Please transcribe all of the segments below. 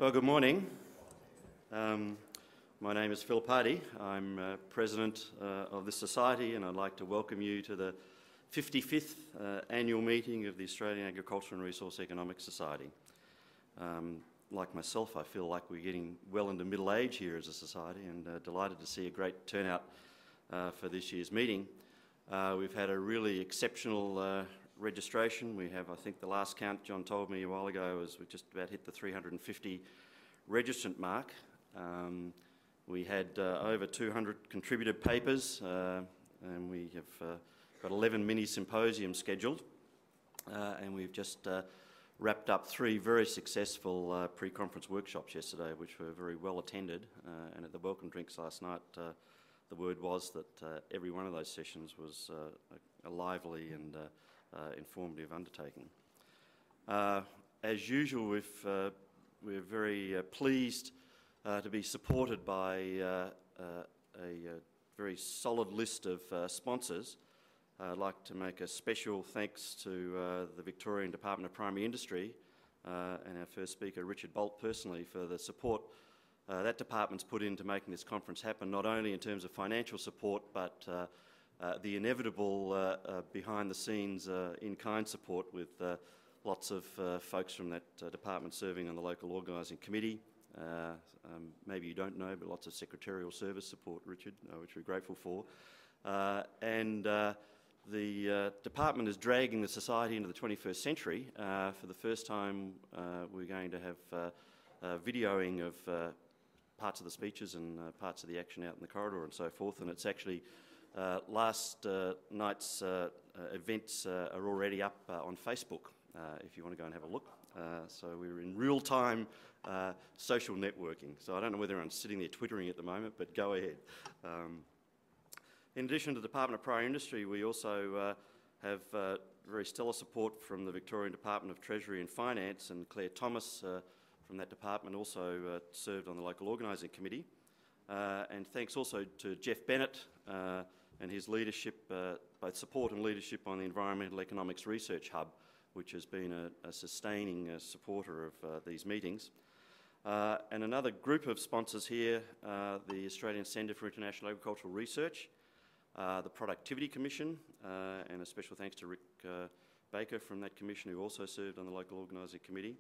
Well, good morning. My name is Phil Pardey. I'm President of this Society, and I'd like to welcome you to the 55th annual meeting of the Australian Agriculture and Resource Economics Society. Like myself, I feel like we're getting well into middle age here as a society, and delighted to see a great turnout for this year's meeting. We've had a really exceptional registration. We have, I think the last count John told me a while ago was we just about hit the 350 registrant mark. We had over 200 contributed papers, and we have got 11 mini symposiums scheduled, and we've just wrapped up 3 very successful pre-conference workshops yesterday, which were very well attended, and at the welcome drinks last night the word was that every one of those sessions was a lively and informative undertaking. As usual, we're very pleased to be supported by a very solid list of sponsors. I'd like to make a special thanks to the Victorian Department of Primary Industry and our first speaker, Richard Bolt, personally, for the support that department's put into making this conference happen, not only in terms of financial support, but the inevitable behind-the-scenes in-kind support with lots of folks from that department serving on the local organising committee. Maybe you don't know, but lots of secretarial service support, Richard, which we're grateful for. And the department is dragging the society into the 21st century. For the first time, we're going to have videoing of parts of the speeches and parts of the action out in the corridor and so forth, and it's actually last night's events are already up on Facebook if you want to go and have a look. So we're in real-time social networking. So I don't know whether I'm sitting there twittering at the moment, but go ahead. In addition to the Department of Primary Industry, we also have very stellar support from the Victorian Department of Treasury and Finance, and Claire Thomas from that department also served on the local organising committee. And thanks also to Jeff Bennett and his leadership, both support and leadership on the Environmental Economics Research Hub, which has been a sustaining supporter of these meetings. And another group of sponsors here, the Australian Centre for International Agricultural Research, the Productivity Commission, and a special thanks to Rick Baker from that commission, who also served on the local organising committee,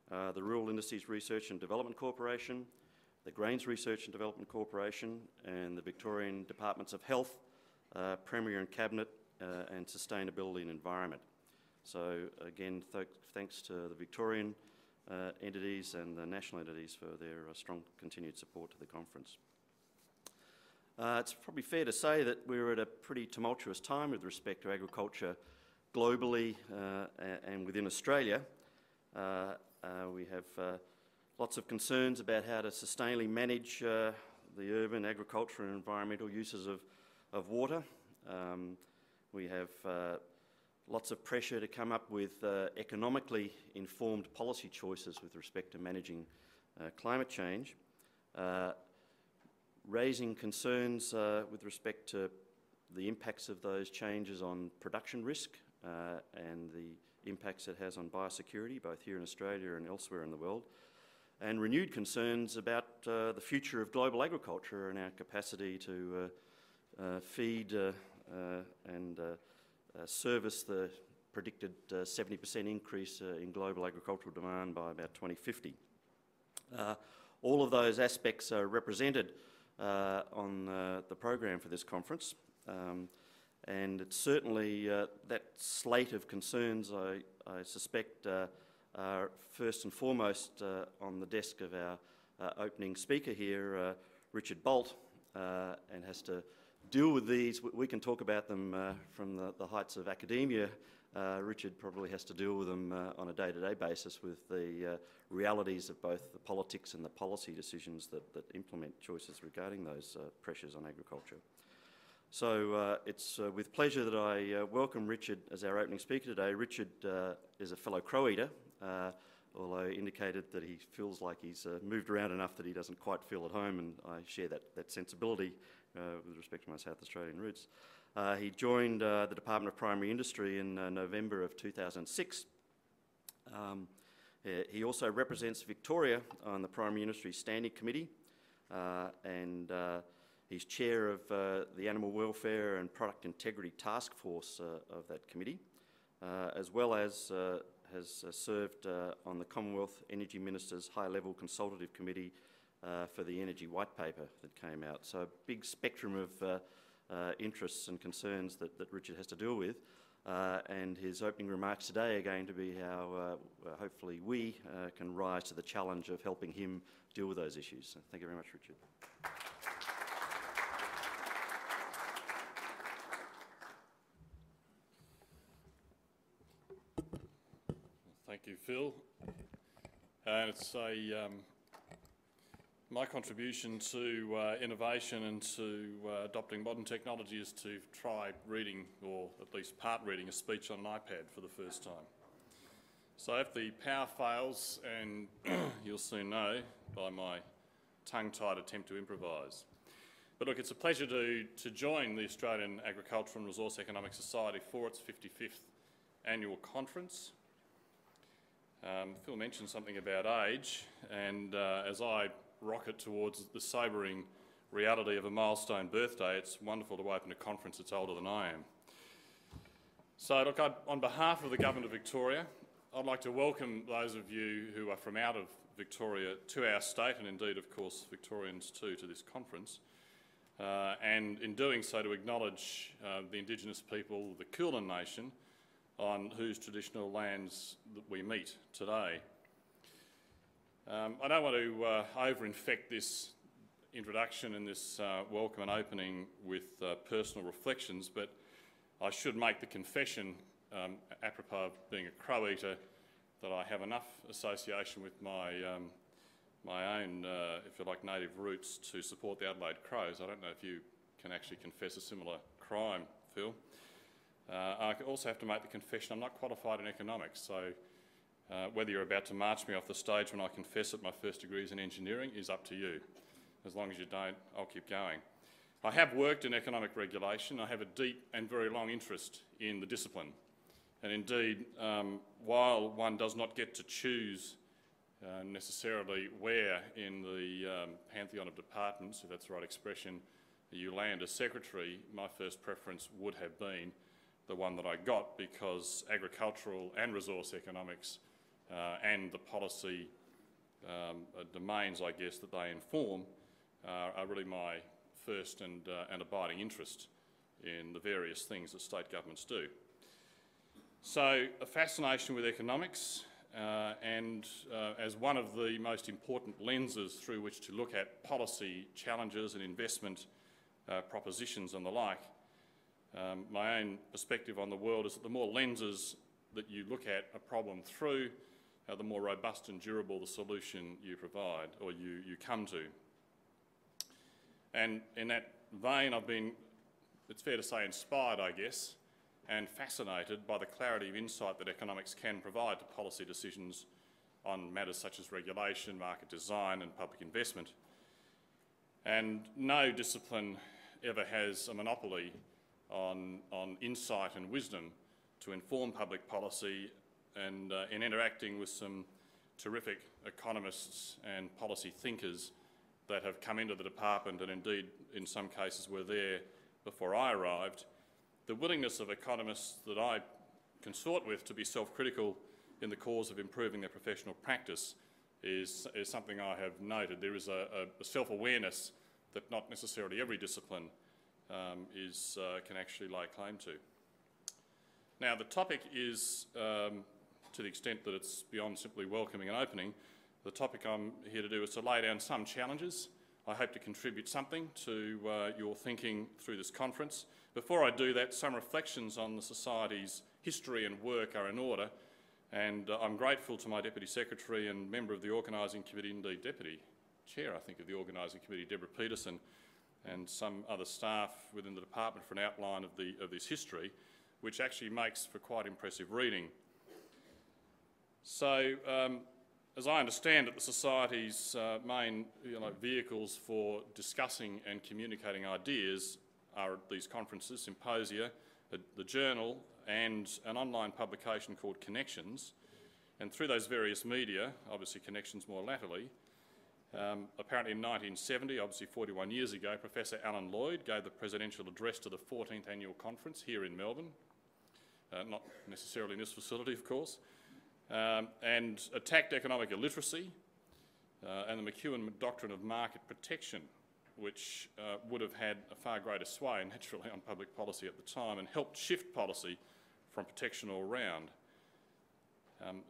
the Rural Industries Research and Development Corporation, the Grains Research and Development Corporation, and the Victorian Departments of Health, Premier and Cabinet, and Sustainability and Environment. So again, thanks to the Victorian entities and the national entities for their strong continued support to the conference. It's probably fair to say that we're at a pretty tumultuous time with respect to agriculture globally and within Australia. We have lots of concerns about how to sustainably manage the urban agriculture and environmental uses of water. We have lots of pressure to come up with economically informed policy choices with respect to managing climate change, raising concerns with respect to the impacts of those changes on production risk and the impacts it has on biosecurity, both here in Australia and elsewhere in the world, and renewed concerns about the future of global agriculture and our capacity to feed and service the predicted 70% increase in global agricultural demand by about 2050. All of those aspects are represented on the program for this conference, and it's certainly that slate of concerns I suspect are first and foremost on the desk of our opening speaker here, Richard Bolt, and has to deal with these. We can talk about them from the heights of academia. Richard probably has to deal with them on a day-to-day basis with the realities of both the politics and the policy decisions that implement choices regarding those pressures on agriculture. So it's with pleasure that I welcome Richard as our opening speaker today. Richard is a fellow crow-eater, although indicated that he feels like he's moved around enough that he doesn't quite feel at home, and I share that sensibility with respect to my South Australian roots. He joined the Department of Primary Industry in November of 2006, He also represents Victoria on the Primary Industry Standing Committee, and he's chair of the Animal Welfare and Product Integrity Task Force of that committee, as well as has served on the Commonwealth Energy Minister's High-Level Consultative Committee for the Energy White Paper that came out. So a big spectrum of interests and concerns that Richard has to deal with. And his opening remarks today are going to be how hopefully we can rise to the challenge of helping him deal with those issues. So thank you very much, Richard. Thank you, Phil. And it's my contribution to innovation and to adopting modern technology is to try reading, or at least part reading, a speech on an iPad for the first time. So if the power fails, and you'll soon know by my tongue-tied attempt to improvise. But look, it's a pleasure to join the Australian Agricultural and Resource Economic Society for its 55th annual conference. Phil mentioned something about age, and as I rocket towards the sobering reality of a milestone birthday, it's wonderful to open a conference that's older than I am. So look, on behalf of the Government of Victoria, I'd like to welcome those of you who are from out of Victoria to our state, and indeed, of course, Victorians too, to this conference. And in doing so, to acknowledge the Indigenous people, the Kulin Nation, on whose traditional lands that we meet today. I don't want to over-infect this introduction and this welcome and opening with personal reflections, but I should make the confession, apropos of being a crow eater, that I have enough association with my my own, if you like, native roots to support the Adelaide Crows. I don't know if you can actually confess a similar crime, Phil. I also have to make the confession I'm not qualified in economics, so whether you're about to march me off the stage when I confess that my first degree is in engineering is up to you. As long as you don't, I'll keep going. I have worked in economic regulation. I have a deep and very long interest in the discipline. And indeed, while one does not get to choose necessarily where in the pantheon of departments, if that's the right expression, you land as secretary, my first preference would have been the one that I got, because agricultural and resource economics and the policy domains, I guess, that they inform are really my first and abiding interest in the various things that state governments do. So a fascination with economics and as one of the most important lenses through which to look at policy challenges and investment propositions and the like. My own perspective on the world is that the more lenses that you look at a problem through, the more robust and durable the solution you provide or you come to. And in that vein, I've been, it's fair to say, inspired, I guess, and fascinated by the clarity of insight that economics can provide to policy decisions on matters such as regulation, market design and public investment. And no discipline ever has a monopoly on insight and wisdom to inform public policy, and in interacting with some terrific economists and policy thinkers that have come into the department and indeed in some cases were there before I arrived, the willingness of economists that I consort with to be self-critical in the cause of improving their professional practice is something I have noted. There is a self-awareness that not necessarily every discipline can actually lay claim to. Now, the topic is, to the extent that it's beyond simply welcoming and opening, the topic I'm here to do is to lay down some challenges. I hope to contribute something to your thinking through this conference. Before I do that, some reflections on the Society's history and work are in order, and I'm grateful to my Deputy Secretary and member of the Organising Committee, indeed Deputy Chair, I think, of the Organising Committee, Deborah Peterson, and some other staff within the department for an outline of this history, which actually makes for quite impressive reading. So, as I understand it, the Society's main vehicles for discussing and communicating ideas are at these conferences, symposia, the journal and an online publication called Connections. And through those various media, obviously connections more latterly, apparently in 1970, obviously 41 years ago, Professor Alan Lloyd gave the presidential address to the 14th annual conference here in Melbourne, not necessarily in this facility, of course, and attacked economic illiteracy and the McEwen doctrine of market protection, which would have had a far greater sway, naturally, on public policy at the time and helped shift policy from protection all round.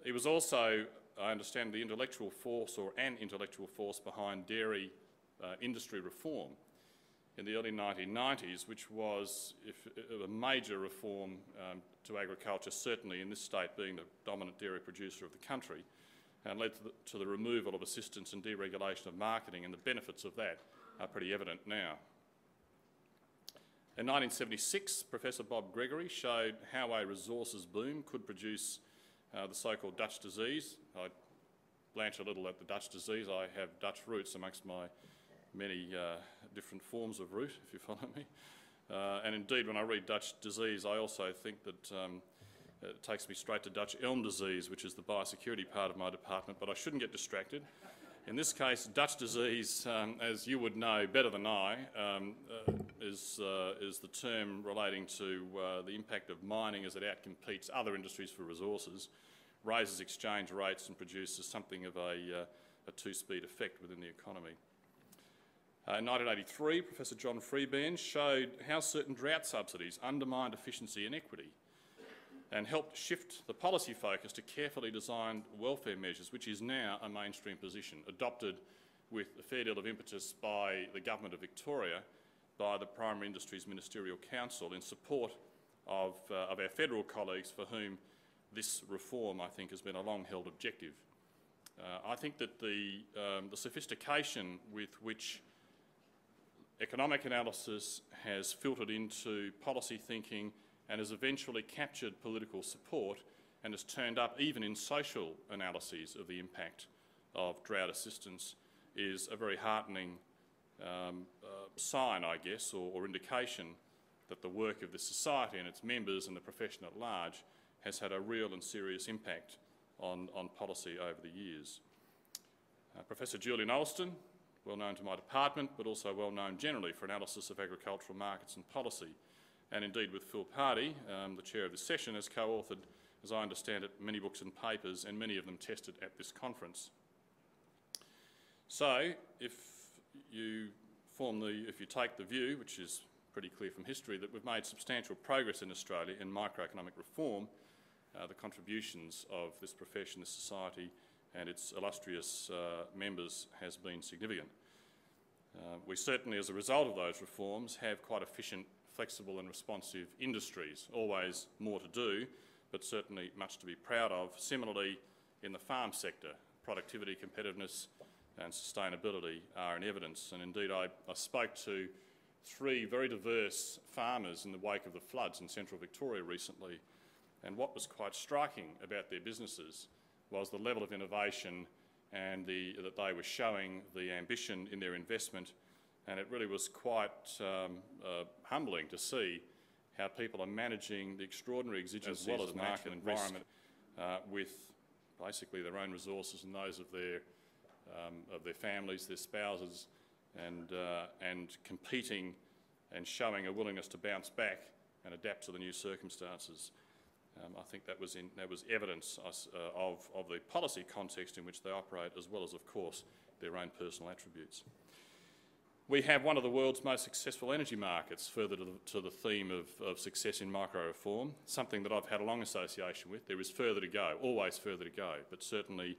He was also, I understand, the intellectual force or an intellectual force behind dairy industry reform in the early 1990s, which was a major reform to agriculture, certainly in this state being the dominant dairy producer of the country, and led to the removal of assistance and deregulation of marketing, and the benefits of that are pretty evident now. In 1976, Professor Bob Gregory showed how a resources boom could produce the so-called Dutch disease. I blanch a little at the Dutch disease. I have Dutch roots amongst my many different forms of root, if you follow me. And indeed, when I read Dutch disease, I also think that it takes me straight to Dutch elm disease, which is the biosecurity part of my department, but I shouldn't get distracted. In this case, Dutch disease, as you would know better than I, is the term relating to the impact of mining as it outcompetes other industries for resources, raises exchange rates and produces something of a two-speed effect within the economy. In 1983, Professor John Freeburn showed how certain drought subsidies undermined efficiency and equity and helped shift the policy focus to carefully designed welfare measures, which is now a mainstream position, adopted with a fair deal of impetus by the Government of Victoria, by the Primary Industries Ministerial Council, in support of our federal colleagues for whom this reform, I think, has been a long-held objective. I think that the sophistication with which economic analysis has filtered into policy thinking and has eventually captured political support and has turned up even in social analyses of the impact of drought assistance is a very heartening sign, I guess, or indication that the work of the society and its members and the profession at large has had a real and serious impact on policy over the years. Professor Julian Alston, well known to my department, but also well known generally for analysis of agricultural markets and policy, and indeed with Phil Pardey, the chair of this session, has co-authored, as I understand it, many books and papers, and many of them tested at this conference. So, if you take the view, which is pretty clear from history, that we've made substantial progress in Australia in microeconomic reform, the contributions of this profession, this society, and its illustrious members has been significant. We certainly, as a result of those reforms, have quite efficient, flexible and responsive industries. Always more to do, but certainly much to be proud of. Similarly, in the farm sector, productivity, competitiveness and sustainability are in evidence. And indeed, I spoke to 3 very diverse farmers in the wake of the floods in central Victoria recently, and what was quite striking about their businesses was the level of innovation and that they were showing, the ambition in their investment, and it really was quite humbling to see how people are managing the extraordinary exigencies as well as market environment with basically their own resources and those of their families, their spouses, and competing and showing a willingness to bounce back and adapt to the new circumstances. I think that was evidence of the policy context in which they operate, as well as, of course, their own personal attributes. We have one of the world's most successful energy markets, further to the theme of success in micro-reform, something that I've had a long association with. There is further to go, always further to go, but certainly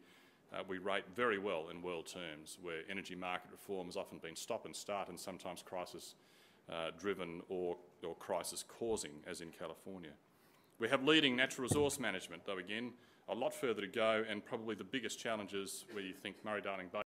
we rate very well in world terms, where energy market reform has often been stop and start and sometimes crisis-driven or crisis-causing, as in California. We have leading natural resource management, though again, a lot further to go, and probably the biggest challenges where you think Murray-Darling Basin